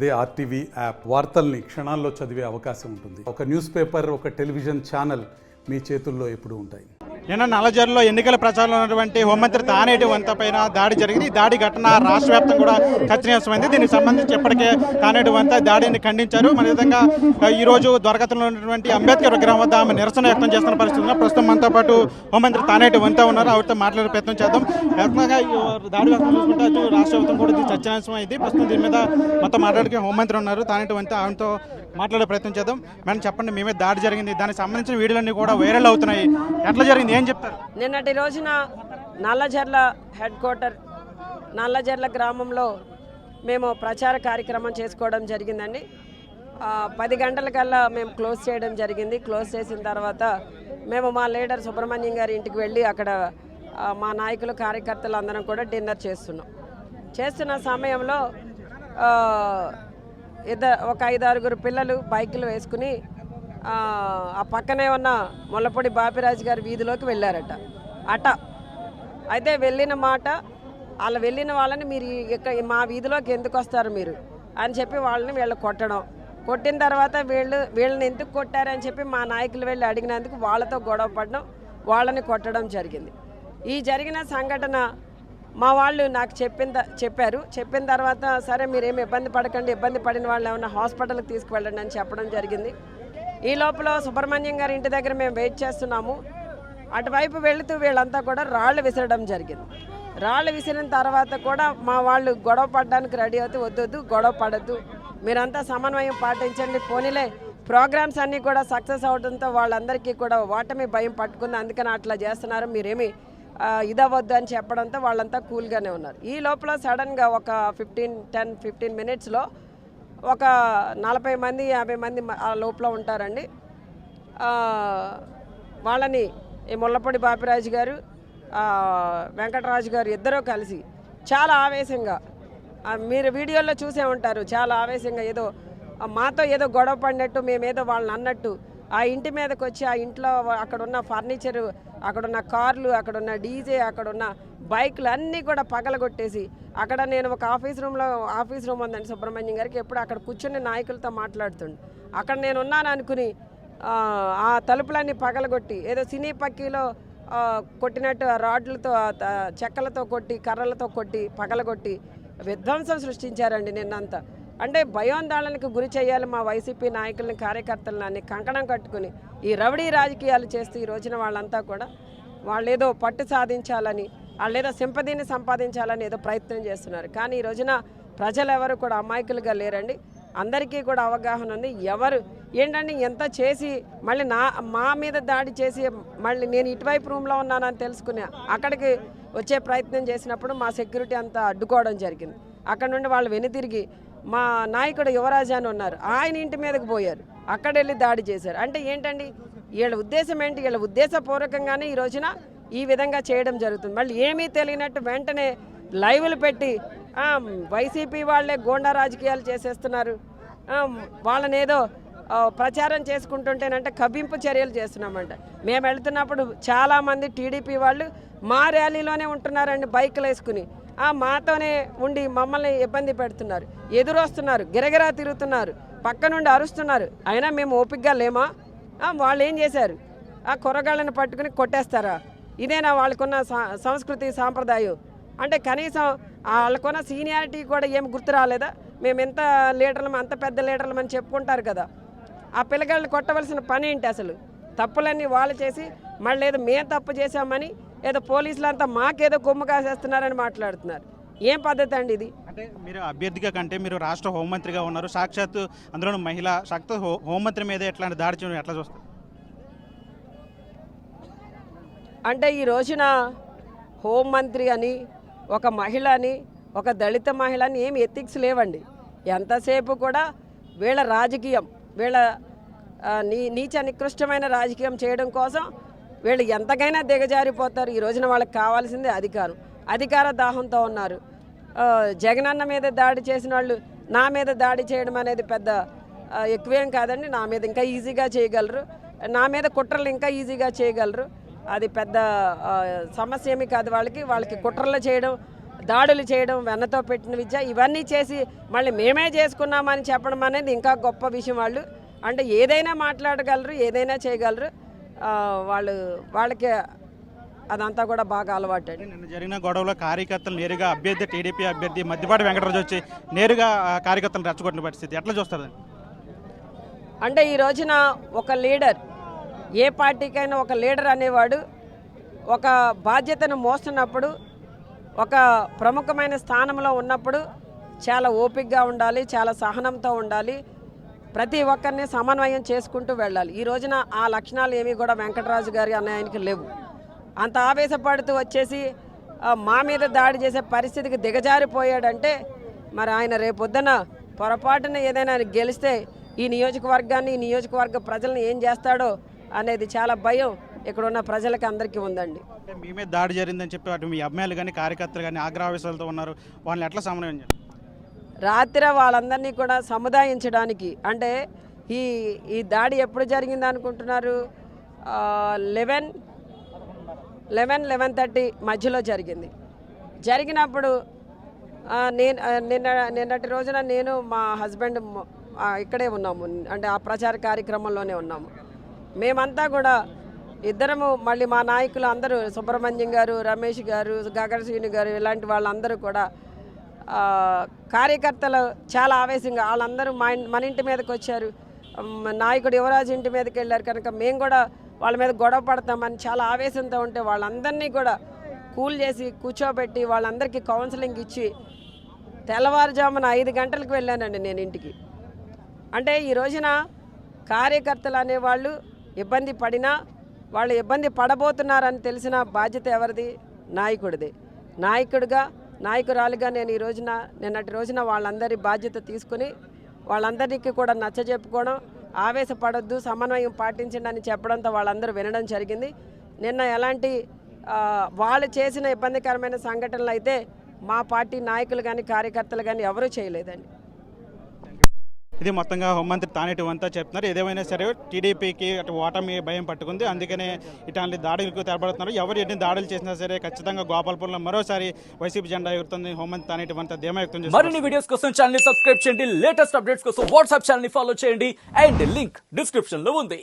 అదే RTV app వార్తల్ని క్షణాల్లో చదివే అవకాశం ఉంటుంది. ఒక న్యూస్ పేపర్, ఒక టెలివిజన్ ఛానల్ మీ చేతుల్లో ఎప్పుడూ ఉంటాయి. నిన్న నల్లజర్లో ఎన్నికల ప్రచారంలో ఉన్నటువంటి హోంమంత్రి తానేటి వంత పైన దాడి జరిగింది. ఈ దాడి ఘటన రాష్ట్ర వ్యాప్తంగా కూడా చర్చనీయాంశమైంది. దీనికి సంబంధించి ఇప్పటికే తానేటి వంత దాడిని ఖండించారు. మన విధంగా ఈరోజు ద్వారకలో ఉన్నటువంటి అంబేద్కర్ విగ్రహం వద్ద ఆమె నిరసన వ్యక్తం చేస్తున్న పరిస్థితుల్లో ప్రస్తుతం మనతో పాటు హోంమంత్రి తానేటి వంత ఉన్నారు. ఆవిడతో మాట్లాడే ప్రయత్నం చేద్దాం. వ్యాప్తంగా దాడి వ్యక్తం చూసుకుంటే రాష్ట్ర వ్యాప్తం కూడా ఇది చర్చనీయాంశం అయింది. ప్రస్తుతం దీని మీద మొత్తం మాట్లాడితే హోంమంత్రి ఉన్నారు తానేటి వంత, ఆమెతో మాట్లాడే ప్రయత్నం చేద్దాం. మేడం చెప్పండి, మేమే దాడి జరిగింది, దానికి సంబంధించిన వీడియోలన్నీ కూడా వైరల్ అవుతున్నాయి, ఎట్లా జరిగింది, ఏం చెప్తారు? నిన్నటి రోజున నల్లజర్ల హెడ్ క్వార్టర్ నల్లజర్ల గ్రామంలో మేము ప్రచార కార్యక్రమం చేసుకోవడం జరిగిందండి. 10 గంటలకల్లా మేము క్లోజ్ చేయడం జరిగింది. క్లోజ్ చేసిన తర్వాత మేము మా లీడర్ సుబ్రహ్మణ్యం గారి ఇంటికి వెళ్ళి అక్కడ మా నాయకులు కార్యకర్తలు అందరం కూడా డిన్నర్ చేస్తున్న సమయంలో ఒక 5-6 పిల్లలు బైకులు వేసుకుని ఆ పక్కనే ఉన్న ముల్లపూడి బాపిరాజు గారి వీధిలోకి వెళ్ళారట. అయితే వెళ్ళిన మాట, వాళ్ళు వెళ్ళిన వాళ్ళని మీరు మా వీధిలోకి ఎందుకు వస్తారు మీరు అని చెప్పి వాళ్ళని వీళ్ళు కొట్టిన తర్వాత వీళ్ళని ఎందుకు కొట్టారని చెప్పి మా నాయకులు వెళ్ళి అడిగినందుకు వాళ్ళతో గొడవ పడడం, వాళ్ళని కొట్టడం జరిగింది. ఈ జరిగిన సంఘటన మా వాళ్ళు నాకు చెప్పిన తర్వాత సరే మీరేమి ఇబ్బంది పడకండి, ఇబ్బంది పడిన వాళ్ళు ఏమన్నా హాస్పిటల్కి తీసుకువెళ్ళండి అని చెప్పడం జరిగింది. ఈ లోపల సుబ్రహ్మణ్యం గారి ఇంటి దగ్గర మేము వెయిట్ చేస్తున్నాము. అటువైపు వెళుతూ వీళ్ళంతా కూడా రాళ్ళు విసరడం జరిగింది. రాళ్ళు విసిరిన తర్వాత కూడా మా వాళ్ళు గొడవ పడడానికి రెడీ అవుతూ వద్దొద్దు, గొడవ పడద్దు, మీరంతా సమన్వయం పాటించండి, పోనీలే ప్రోగ్రామ్స్ అన్నీ కూడా సక్సెస్ అవడంతో వాళ్ళందరికీ కూడా ఓటమి భయం పట్టుకుంది, అందుకని అట్లా చేస్తున్నారు, మీరేమి ఇదవద్దు అని చెప్పడంతో వాళ్ళంతా కూల్గానే ఉన్నారు. ఈ లోపల సడన్గా ఒక 10-15 మినిట్స్లో ఒక 40 మంది 50 మంది ఆ లోపల ఉంటారండి. వాళ్ళని ఈ ముల్లపూడి బాపిరాజు గారు, వెంకటరాజు గారు ఇద్దరూ కలిసి చాలా ఆవేశంగా, మీరు వీడియోలో చూసే ఉంటారు, చాలా ఆవేశంగా ఏదో మాతో ఏదో గొడవ పడినట్టు, మేమేదో వాళ్ళని అన్నట్టు ఆ ఇంటి మీదకి వచ్చి ఆ ఇంట్లో అక్కడున్న ఫర్నిచరు, అక్కడున్న కార్లు, అక్కడున్న డీజే, అక్కడున్న బైకులు అన్నీ కూడా పగలగొట్టేసి అక్కడ నేను ఒక ఆఫీస్ రూమ్ ఉందండి సుబ్రహ్మణ్యం గారికి, ఎప్పుడు అక్కడ కూర్చుని నాయకులతో మాట్లాడుతుండే, అక్కడ నేను ఉన్నాను అనుకుని ఆ తలుపులన్నీ పగలగొట్టి ఏదో సినీ పక్కీలో కొట్టినట్టు రాడ్లతో చెక్కలతో కొట్టి కర్రలతో కొట్టి పగలగొట్టి విధ్వంసం సృష్టించారండి నిన్నంతా. అంటే భయోందోళనకు గురి చేయాలి మా వైసీపీ నాయకులని, కార్యకర్తలని కంకణం కట్టుకుని ఈ రౌడీ రాజకీయాలు చేస్తూ ఈ రోజున వాళ్ళంతా కూడా వాళ్ళేదో పట్టు సాధించాలని, వాళ్ళేదో సింపతిని సంపాదించాలని ఏదో ప్రయత్నం చేస్తున్నారు. కానీ ఈ రోజున ప్రజలు ఎవరు కూడా అమాయకులుగా లేరండి, అందరికీ కూడా అవగాహన ఉంది. ఎవరు ఏంటంటే ఎంత చేసి మళ్ళీ మా మీద దాడి చేసి మళ్ళీ నేను ఇటువైపు రూమ్లో ఉన్నానని తెలుసుకుని అక్కడికి వచ్చే ప్రయత్నం చేసినప్పుడు మా సెక్యూరిటీ అంతా అడ్డుకోవడం జరిగింది. అక్కడ నుండి వాళ్ళు వెనుతిరిగి మా నాయకుడు యువరాజు అని ఉన్నారు, ఆయన ఇంటి మీదకి పోయారు, అక్కడ వెళ్ళి దాడి చేశారు. అంటే ఏంటండి వీళ్ళ ఉద్దేశం ఏంటి? వీళ్ళ ఉద్దేశపూర్వకంగానే ఈ రోజున ఈ విధంగా చేయడం జరుగుతుంది. మళ్ళీ ఏమీ తెలియనట్టు వెంటనే లైవ్లు పెట్టి వైసీపీ వాళ్ళే గోండా రాజకీయాలు చేసేస్తున్నారు, వాళ్ళని ఏదో ప్రచారం చేసుకుంటుంటేనంటే కవ్వింపు చర్యలు చేస్తున్నామంట. మేము వెళ్తున్నప్పుడు చాలామంది టీడీపీ వాళ్ళు మా ర్యాలీలోనే ఉంటున్నారండి, బైకులు వేసుకుని మాతోనే ఉండి మమ్మల్ని ఇబ్బంది పెడుతున్నారు, ఎదురొస్తున్నారు, గిరగిరా తిరుగుతున్నారు, పక్క నుండి అరుస్తున్నారు. అయినా మేము ఓపికగా లేమా? వాళ్ళు ఏం చేశారు? ఆ కుర్రగాళ్ళని పట్టుకుని కొట్టేస్తారా? ఇదేనా వాళ్ళకున్న సంస్కృతి సాంప్రదాయం? అంటే కనీసం వాళ్ళకున్న సీనియారిటీ కూడా ఏమి గుర్తు రాలేదా? మేము ఎంత లీడర్లం, అంత పెద్ద లీడర్లం అని చెప్పుకుంటారు కదా, ఆ పిల్లగాళ్ళని కొట్టవలసిన పని ఏంటి? అసలు తప్పులన్నీ వాళ్ళు చేసి మళ్ళీ ఏదో మేము తప్పు చేశామని ఏదో పోలీసులు అంతా మాకేదో కొమ్ము కాసేస్తున్నారని మాట్లాడుతున్నారు. ఏం పద్ధతి అండి ఇది? అంటే మీరు అభ్యర్థిగా కంటే మీరు రాష్ట్ర హోంమంత్రిగా ఉన్నారు, సాక్షాత్తు అందులో మహిళ, సాక్షాత్ హోంమంత్రి మీద ఎట్లాంటి దాడి చేయడం ఎట్లా చూస్తారు? అంటే ఈ రోజున హోంమంత్రి అని, ఒక మహిళ అని, ఒక దళిత మహిళ అని ఏమి ఎథిక్స్ లేవండి. ఎంతసేపు కూడా వీళ్ళ రాజకీయం, వీళ్ళ నీచ నికృష్టమైన రాజకీయం చేయడం కోసం వీళ్ళు ఎంతకైనా దిగజారిపోతారు. ఈ రోజున వాళ్ళకి కావాల్సింది అధికార దాహంతో ఉన్నారు. జగనన్న మీద దాడి చేసిన వాళ్ళు నా మీద దాడి చేయడం అనేది పెద్ద ఎక్కువేం కాదండి. నా మీద ఇంకా ఈజీగా చేయగలరు, నా మీద కుట్రలు ఇంకా ఈజీగా చేయగలరు. అది పెద్ద సమస్య ఏమీ కాదు. వాళ్ళకి కుట్రలు చేయడం, దాడులు చేయడం, వెన్నతో పెట్టిన విద్య, ఇవన్నీ చేసి మళ్ళీ మేమే చేసుకున్నామని చెప్పడం అనేది ఇంకా గొప్ప విషయం. వాళ్ళు అంటే ఏదైనా మాట్లాడగలరు, ఏదైనా చేయగలరు. వాళ్ళకి అదంతా కూడా బాగా అలవాటు. నిన్న జరిగిన గొడవలో కార్యకర్తలు నేరుగా అభ్యర్థి టీడీపీ అభ్యర్థి మద్దిపాటి వెంకటరాజు వచ్చి నేరుగా కార్యకర్తలు రెచ్చగొట్టిన పరిస్థితి ఎట్లా చూస్తారు? అంటే ఈ రోజున ఒక లీడర్, ఏ పార్టీకైనా ఒక లీడర్ అనేవాడు ఒక బాధ్యతను మోస్తున్నప్పుడు, ఒక ప్రముఖమైన స్థానంలో ఉన్నప్పుడు చాలా ఓపికగా ఉండాలి, చాలా సహనంతో ఉండాలి, ప్రతి ఒక్కరిని సమన్వయం చేసుకుంటూ వెళ్ళాలి. ఈ రోజున ఆ లక్షణాలు ఏమీ కూడా వెంకటరాజు గారి అనే ఆయనకి లేవు. అంత ఆవేశపడుతూ వచ్చేసి మా మీద దాడి చేసే పరిస్థితికి దిగజారిపోయాడంటే మరి ఆయన రేపొద్దున పొరపాటున ఏదైనా ఆయన గెలిస్తే ఈ నియోజకవర్గాన్ని, ఈ నియోజకవర్గ ప్రజలను ఏం చేస్తాడో అనేది చాలా భయం ఇక్కడ ఉన్న ప్రజలకి అందరికీ ఉందండి. మీ మీద దాడి జరిగిందని చెప్పి అటు మీ అమ్మాయిలు కానీ కార్యకర్తలు కానీ ఆగ్రహావేశాలతో ఉన్నారు, వాళ్ళని ఎట్లా సమన్వయం చేయాలి? రాత్రి వాళ్ళందరినీ కూడా సముదాయించడానికి, అంటే ఈ దాడి ఎప్పుడు జరిగింది అనుకుంటున్నారు? 11-11:30 మధ్యలో జరిగింది. జరిగినప్పుడు నిన్నటి రోజున నేను మా హస్బెండ్ ఇక్కడే ఉన్నాము, అంటే ఆ ప్రచార కార్యక్రమంలోనే ఉన్నాము. మేమంతా కూడా ఇద్దరము, మళ్ళీ మా నాయకులు అందరూ, సుబ్రహ్మణ్యం గారు, రమేష్ గారు, గగన్ శ్రీను గారు, ఇలాంటి వాళ్ళందరూ కూడా కార్యకర్తలు చాలా ఆవేశంగా వాళ్ళందరూ మన ఇంటి మీదకి వచ్చారు. నాయకుడు యువరాజు ఇంటి మీదకి వెళ్ళారు కనుక మేము కూడా వాళ్ళ మీద గొడవ పడతామని చాలా ఆవేశంతో ఉంటే వాళ్ళందరినీ కూడా కూల్ చేసి కూర్చోబెట్టి వాళ్ళందరికీ కౌన్సిలింగ్ ఇచ్చి తెల్లవారుజామున 5 గంటలకు వెళ్ళానండి నేను ఇంటికి. అంటే ఈ రోజున కార్యకర్తలు అనేవాళ్ళు ఇబ్బంది పడినా, వాళ్ళు ఇబ్బంది పడబోతున్నారని తెలిసిన బాధ్యత ఎవరిది? నాయకుడిది. నాయకురాలుగా నేను నిన్నటి రోజున వాళ్ళందరి బాధ్యత తీసుకుని వాళ్ళందరికీ కూడా నచ్చజెప్పుకోవడం, ఆవేశపడొద్దు, సమన్వయం పాటించండి అని చెప్పడంతో వాళ్ళందరూ వినడం జరిగింది. నిన్న ఎలాంటి వాళ్ళు చేసిన ఇబ్బందికరమైన సంఘటనలు అయితే మా పార్టీ నాయకులు కానీ కార్యకర్తలు కానీ ఎవరూ చేయలేదండి. ఇది మొత్తంగా హోంమంత్రి తానేటి వంతా చెప్తున్నారు. ఏదేమైనా సరే టీడీపీకి అటు ఓటమి భయం పట్టుకుంది, అందుకనే ఇట్లాంటి దాడులకు తెరబడుతున్నారు. ఎవరు ఎన్ని దాడులు చేసినా సరే ఖచ్చితంగా గోపాల్పూర్లో మరోసారి వైసీపీ జెండా ఎగురుతుంది. హోంమంత్రి తానేటి వంతా ధీమా వ్యక్తం చేస్తారు. మరిన్ని వీడియోస్ కోసం ఛానల్ ని సబ్స్క్రైబ్ చేయండి, లేటెస్ట్ అప్డేట్స్ కోసం వాట్సాప్ ఛానల్ ని ఫాలో చేయండి అండ్ లింక్ డిస్క్రిప్షన్ లో ఉంది.